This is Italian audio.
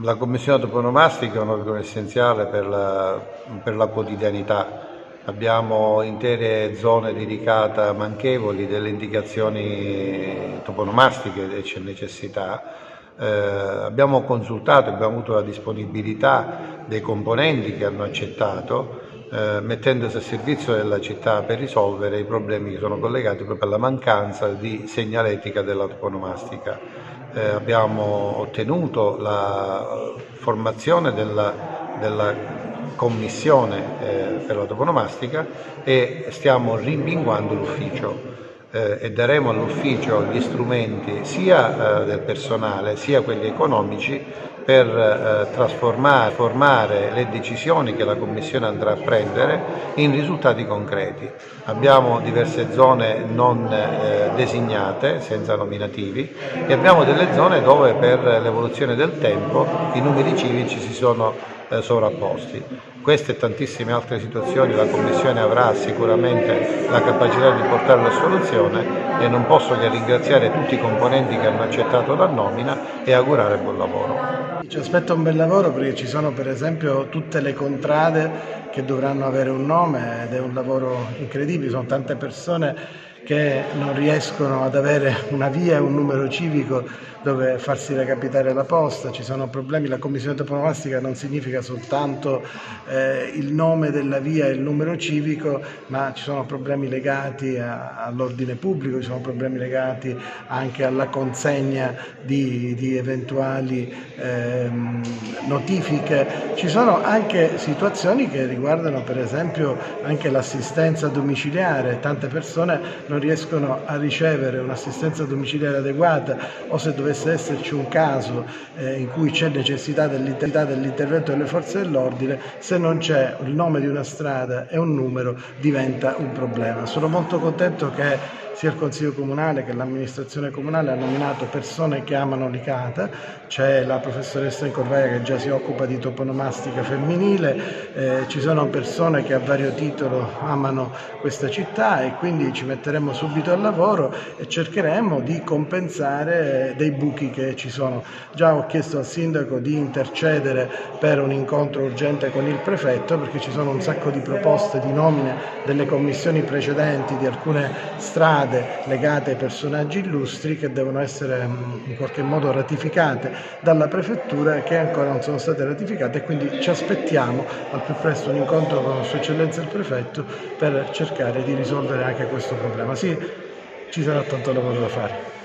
La commissione toponomastica è un organo essenziale per la quotidianità. Abbiamo intere zone dedicate a manchevoli delle indicazioni toponomastiche e c'è necessità. Abbiamo consultato, abbiamo avuto la disponibilità dei componenti che hanno accettato, mettendosi a servizio della città per risolvere i problemi che sono collegati proprio alla mancanza di segnaletica della toponomastica. Abbiamo ottenuto la formazione della commissione per la toponomastica e stiamo rimpinguando l'ufficio e daremo all'ufficio gli strumenti sia del personale sia quelli economici per trasformare le decisioni che la Commissione andrà a prendere in risultati concreti. Abbiamo diverse zone non designate, senza nominativi, e abbiamo delle zone dove per l'evoluzione del tempo i numeri civici si sono sovrapposti. Queste e tantissime altre situazioni la Commissione avrà sicuramente la capacità di portare alla soluzione e non posso che ringraziare tutti i componenti che hanno accettato la nomina e augurare buon lavoro. Ci aspetta un bel lavoro perché ci sono per esempio tutte le contrade che dovranno avere un nome ed è un lavoro incredibile, sono tante persone che non riescono ad avere una via e un numero civico dove farsi recapitare la posta, ci sono problemi, la commissione toponomastica non significa soltanto il nome della via e il numero civico, ma ci sono problemi legati all'ordine pubblico, ci sono problemi legati anche alla consegna di eventuali notifiche, ci sono anche situazioni che riguardano per esempio anche l'assistenza domiciliare, tante persone non riescono a ricevere un'assistenza domiciliare adeguata o se dovesse esserci un caso in cui c'è necessità dell'intervento delle forze dell'ordine, se non c'è il nome di una strada e un numero diventa un problema. Sono molto contento che sia il Consiglio Comunale che l'amministrazione comunale ha nominato persone che amano Licata, c'è la professoressa Incorvaia che già si occupa di toponomastica femminile, ci sono persone che a vario titolo amano questa città e quindi ci metteremo subito al lavoro e cercheremo di compensare dei buchi che ci sono. Già ho chiesto al sindaco di intercedere per un incontro urgente con il prefetto perché ci sono un sacco di proposte di nomine delle commissioni precedenti di alcune strade legate ai personaggi illustri che devono essere in qualche modo ratificate dalla prefettura e che ancora non sono state ratificate e quindi ci aspettiamo al più presto un incontro con Sua Eccellenza il Prefetto per cercare di risolvere anche questo problema. Sì, ci sarà tanto lavoro da fare.